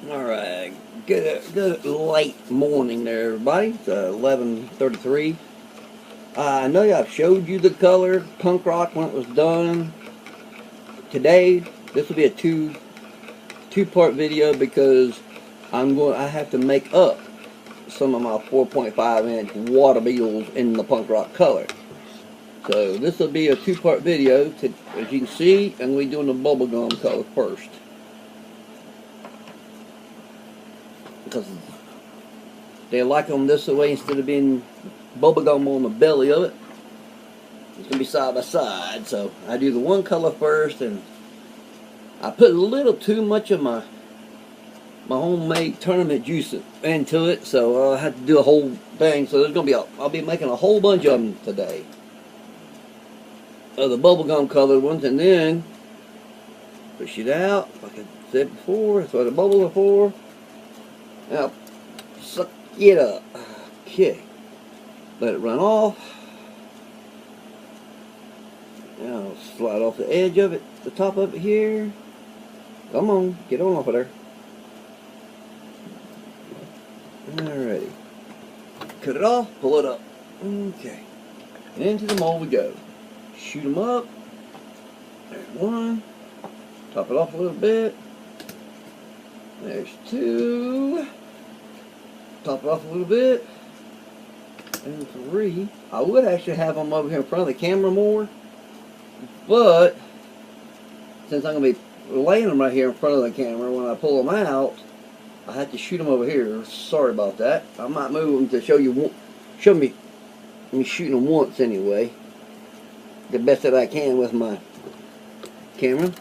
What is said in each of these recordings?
Alright, good late morning there, everybody. It's 11:33. I know I've showed you the color punk rock when it was done. Today, this will be a two-part video because I have to make up some of my 4.5-inch water beetles in the punk rock color. So this will be a two-part video. As you can see, I'm going to be doing the bubblegum color first, because they like them this way instead of being bubblegum on the belly of it. It's going to be side by side. So I do the one color first, and I put a little too much of my homemade tournament juice into it, so I had to do a whole thing. So there's going to be I'll be making a whole bunch of them today, of the bubblegum colored ones, and then push it out like I said before. That's what the bubbles are for. Now, suck it up. Okay. Let it run off. Now, slide off the edge of it, the top of it here. Come on, get on off of there. Alrighty. Cut it off, pull it up. Okay. And into the mold we go. Shoot them up. There's one. Top it off a little bit. There's two. Top it off a little bit. And three. I would actually have them over here in front of the camera more, but since I'm going to be laying them right here in front of the camera, when I pull them out, I have to shoot them over here. Sorry about that. I might move them to show me shooting them once anyway, the best that I can with my camera.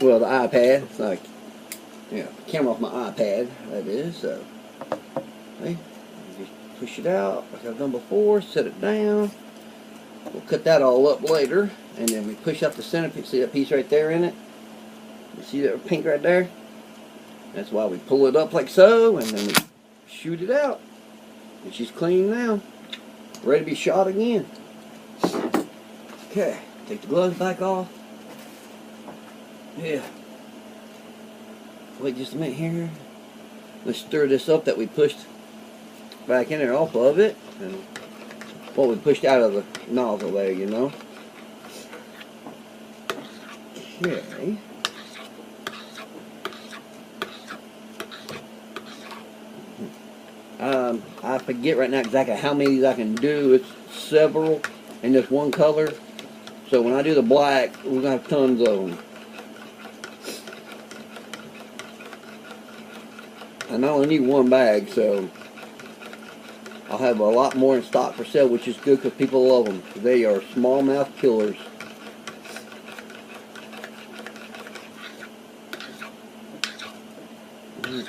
Well, the iPad. It's like, yeah, camera off my iPad, that is. So, okay, just push it out like I've done before, set it down. We'll cut that all up later, and then we push up the center piece. See that piece right there in it? You see that pink right there? That's why we pull it up like so, and then we shoot it out. And she's clean now, ready to be shot again. Okay, take the gloves back off. Yeah. Wait just a minute here. Let's stir this up that we pushed back in there off of it, and what we pushed out of the nozzle there, you know. Okay. I forget right now exactly how many I can do. It's several in this one color. So when I do the black, we're going to have tons of them. And I only need one bag, so I'll have a lot more in stock for sale, which is good because people love them. They are smallmouth killers.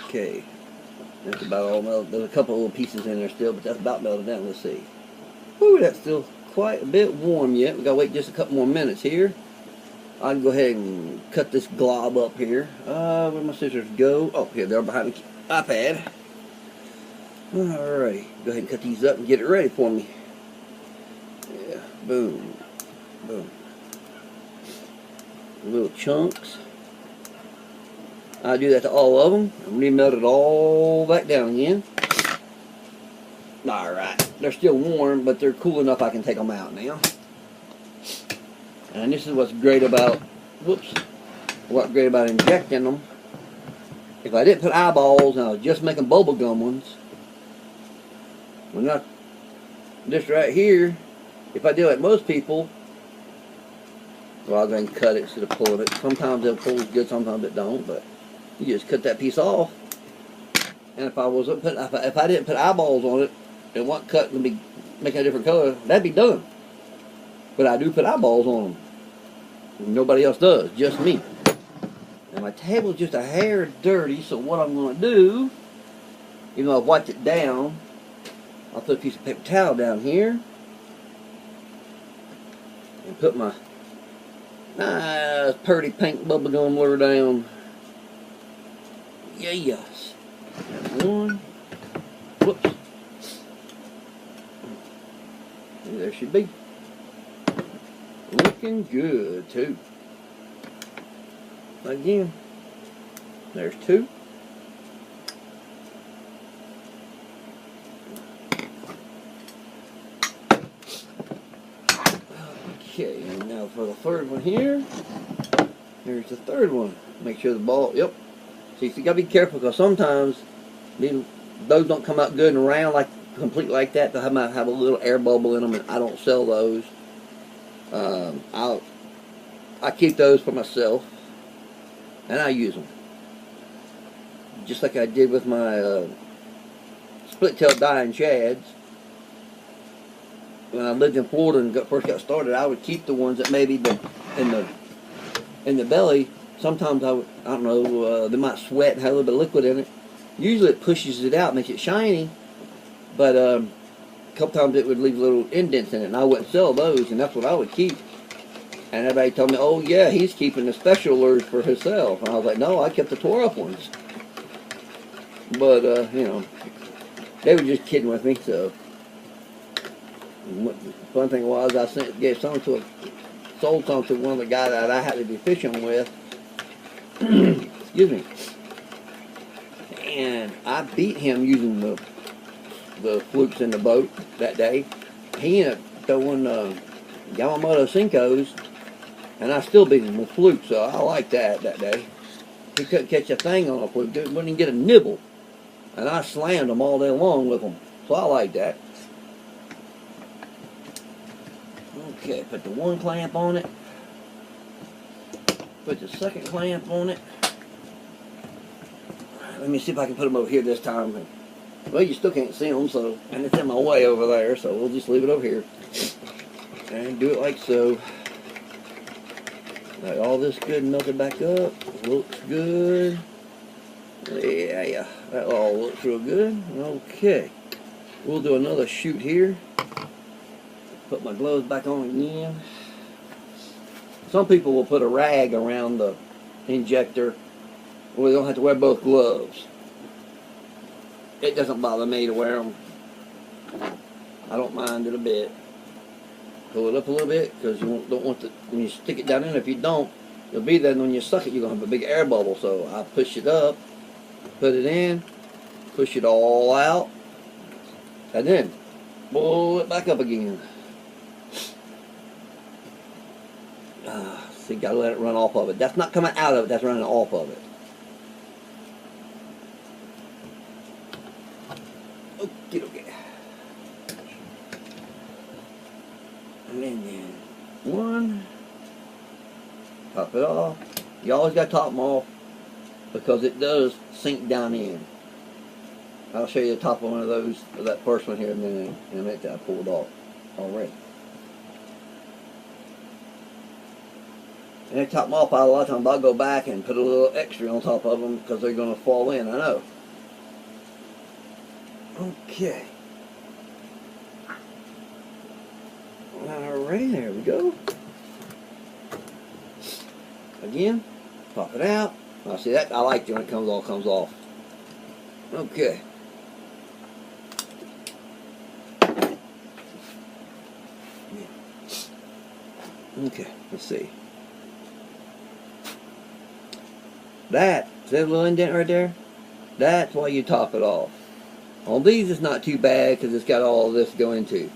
Okay, that's about all melted. There's a couple little pieces in there still, but that's about melted down. Let's see. Whew, that's still quite a bit warm yet. We gotta wait just a couple more minutes here. I can go ahead and cut this glob up here. Where'd my scissors go? Oh, here they are behind the iPad. Alright, go ahead and cut these up and get it ready for me. Yeah, boom, boom. Little chunks. I do that to all of them and remelt it all back down again. Alright, they're still warm, but they're cool enough I can take them out now. And this is what's great about, injecting them. If I didn't put eyeballs and I was just making bubblegum ones, well, not this right here. If I do like most people, well, I'll go ahead and cut it instead of pulling it. Sometimes it pulls good, sometimes it don't, but you just cut that piece off. And if I didn't put eyeballs on it, and wasn't cut and be making a different color, that'd be done. But I do put eyeballs on them. Nobody else does, just me. And my table's just a hair dirty, so what I'm going to do, even though I've wiped it down, I'll put a piece of paper towel down here and put my nice, pretty pink bubblegum lure down. Yes. That's one. Whoops. And there should be. Looking good, too. Again. There's two. Now for the third one here. Here's the third one. Make sure the ball, yep. See, so you gotta be careful because sometimes those don't come out good and round like complete like that. They might have a little air bubble in them, and I don't sell those. I keep those for myself, and I use them just like I did with my split-tailed dying shads. When I lived in Florida and first got started, I would keep the ones that maybe in the belly. Sometimes I don't know, they might sweat and have a little bit of liquid in it. Usually it pushes it out, makes it shiny, but a couple times it would leave little indents in it, and I wouldn't sell those, and that's what I would keep. And everybody told me, oh yeah, he's keeping the special lures for himself. And I was like, no, I kept the tore up ones. But, you know, they were just kidding with me, so. The fun thing was, I sold some to one of the guys that I had to be fishing with. Excuse me. And I beat him using the flukes in the boat that day. He ended up throwing Yamamoto Senkos, and I still beat him with flukes, so I liked that day. He couldn't catch a thing on a fluke, wouldn't even get a nibble. And I slammed him all day long with them, so I like that. Okay, put the one clamp on it. Put the second clamp on it. Let me see if I can put them over here this time. Well, you still can't see them, so, and it's in my way over there, so we'll just leave it over here. And do it like so. Got all this good and melted back up. Looks good. Yeah, that all looks real good. Okay. We'll do another shoot here. Put my gloves back on again. Some people will put a rag around the injector where they don't have to wear both gloves. It doesn't bother me to wear them. I don't mind it a bit. Pull it up a little bit because you don't want to, when you stick it down in, if you don't, it'll be there, and when you suck it, you're going to have a big air bubble. So I push it up, put it in, push it all out, and then pull it back up again. So you got to let it run off of it. That's not coming out of it, that's running off of it. Okay. And then one, top it off. You always got to top them off because it does sink down in. I'll show you the top of one of those, that first one here in a minute that I pulled off already. And I top them off, a lot of times I'll go back and put a little extra on top of them because they're going to fall in, I know. Okay. Alright, there we go. Again, pop it out. Now see that, I like it when it comes off. Okay. Okay, let's see. That, see that little indent right there? That's why you top it off. On these it's not too bad because it's got all this to go into.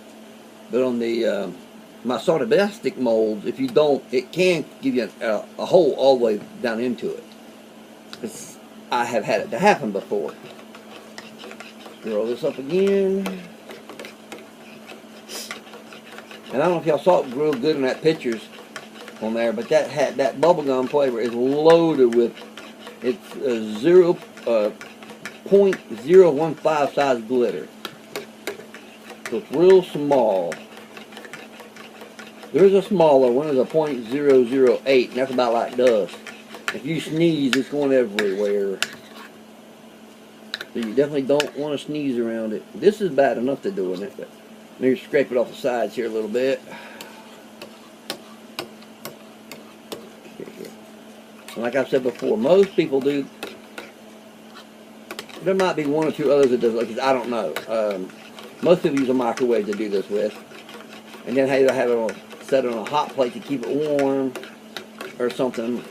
But on the my sartabastic molds, if you don't, it can give you a hole all the way down into it. I have had it to happen before. Roll this up again. And I don't know if y'all saw it real good in that pictures on there, but that bubblegum flavor is loaded with, it's 0.015 size glitter. So it's real small. There's a smaller one, there's a 0.008, and that's about like dust. If you sneeze, it's going everywhere. So you definitely don't want to sneeze around it. This is bad enough to doing it, but maybe scrape it off the sides here a little bit. And like I've said before, most people do. There might be one or two others that does it, because I don't know. Most people use a microwave to do this with, and then either have it set it on a hot plate to keep it warm, or something.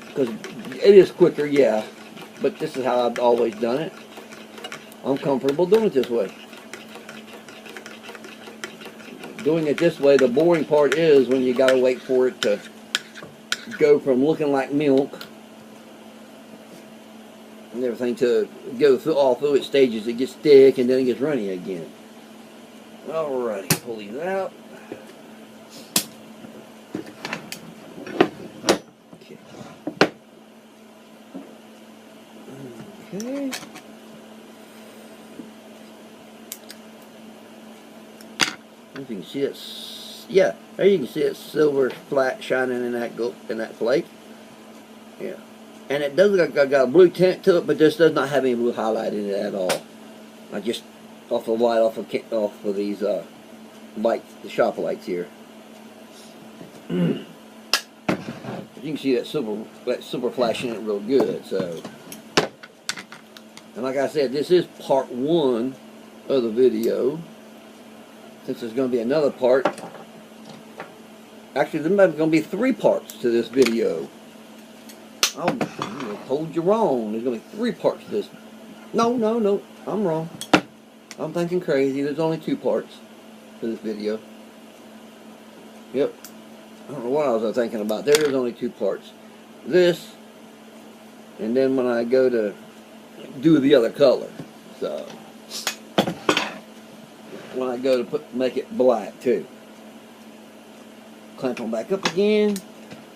Because it is quicker, yeah. But this is how I've always done it. I'm comfortable doing it this way. doing it this way, the boring part is when you gotta wait for it to go from looking like milk and everything to go through all through its stages. It gets thick and then it gets runny again. Alrighty, pull these out. Okay. Okay. If you can see it, yeah, there you can see it silver flat shining in that flake. Yeah, and it does got a blue tint to it, but this does not have any blue highlight in it at all. I just off the light off of these lights, the shop lights here. You can see that silver flashing it real good. So, and like I said, this is part 1 of the video. Since there's going to be another part. Actually, there's going to be 3 parts to this video. Oh, I told you wrong. There's going to be 3 parts to this. No, I'm wrong. I'm thinking crazy. There's only 2 parts to this video. Yep. I don't know what I was thinking about. There is only 2 parts. This, and then when I go to do the other color. So, when I go to make it black too. Clamp them back up again.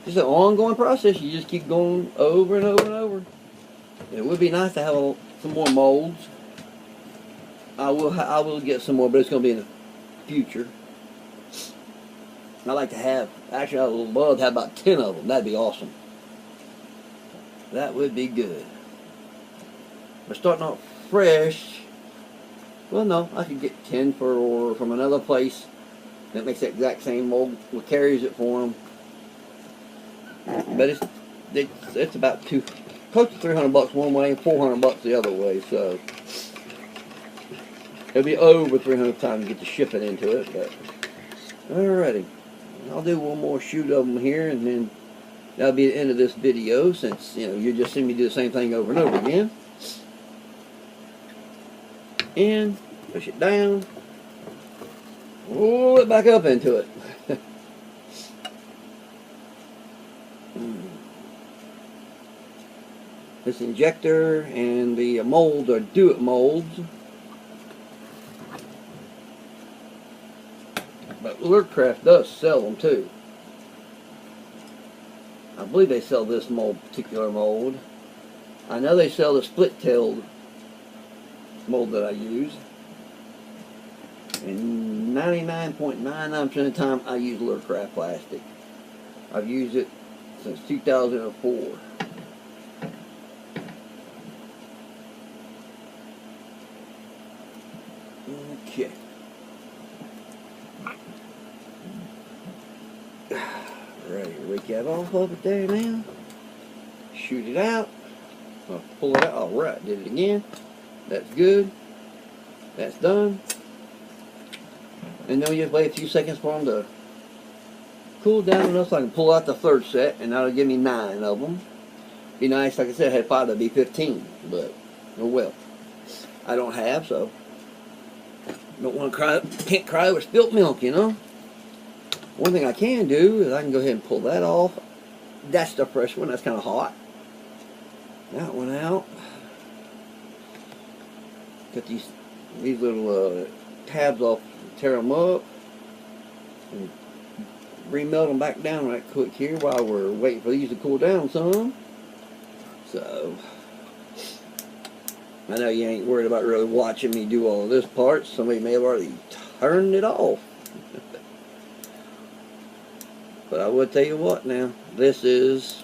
Just an ongoing process. You just keep going over and over and over. It would be nice to have some more molds. I will get some more, but it's going to be in the future. I like to have, actually I would love to have about 10 of them. That'd be awesome. That would be good. We're starting off fresh. Well, no, I could get 10 from another place that makes the exact same mold, what carries it for them. But it's about close to $300 one way and $400 the other way. So it'll be over 300 times to get the shipping into it. But alrighty, I'll do one more shoot of them here, and then that'll be the end of this video. Since you just see me do the same thing over and over again. In, push it down, roll it back up into it. This injector and the mold are do-it molds. But Lurcraft does sell them too. I believe they sell this particular mold. I know they sell the split-tailed mold that I use, and 99.99% of the time I use Lurcraft plastic. I've used it since 2004. Okay. Ready to rake that off of it there now. Shoot it out. I'll pull it out. Alright, did it again. That's good. That's done. And then we just wait a few seconds for them to cool down enough so I can pull out the 3rd set, and that'll give me 9 of them. Be nice, like I said, I had 5, that'd be 15. But, oh well. I don't have, so don't want to cry. Can't cry over spilt milk, One thing I can do is I can go ahead and pull that off. That's the fresh one. That's kind of hot. That one out. Cut these little tabs off, tear them up, and remelt them back down right quick here while we're waiting for these to cool down some. So I know you ain't worried about really watching me do all of this part. Somebody may have already turned it off. But I will tell you what now, this is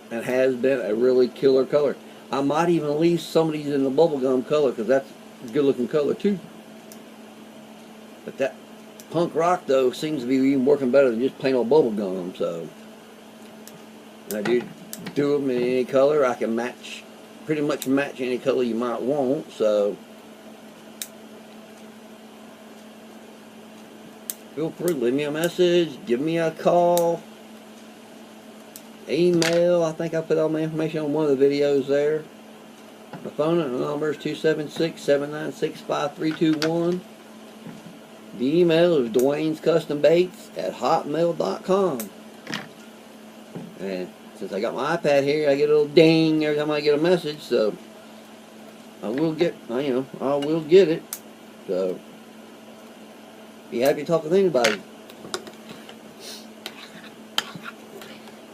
and has been a really killer color. I might even leave some of these in the bubblegum color because that's a good looking color too. But that punk rock though seems to be even working better than just plain old bubblegum. So I do them in any color. I can pretty much match any color you might want. So feel free, leave me a message, give me a call, email. I think I put all my information on one of the videos there. My phone number is 276-796-5321. The email is dwaynescustombaits@hotmail.com. And since I got my iPad here, I get a little ding every time I get a message, so I will get it. So be happy to talk with anybody.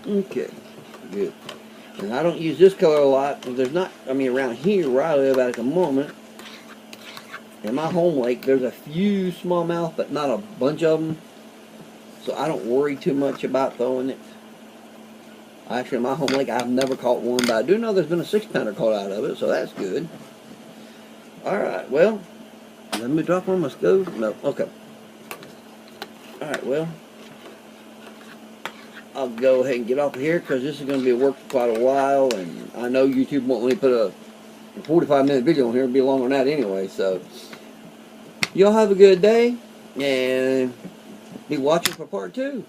Okay, good. And I don't use this color a lot. There's not, around here where I live at the moment, in my home lake, there's a few smallmouth, but not a bunch of them. So I don't worry too much about throwing it. Actually, in my home lake, I've never caught one, but I do know there's been a 6-pounder caught out of it, so that's good. Alright, well, let me drop on my stove. No, okay. Alright, well, I'll go ahead and get off of here because this is going to be a work for quite a while, and I know YouTube won't let me put a 45-minute video on here. It'll be longer than that anyway, so y'all have a good day, and be watching for part 2.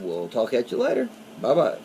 We'll talk at you later. Bye-bye.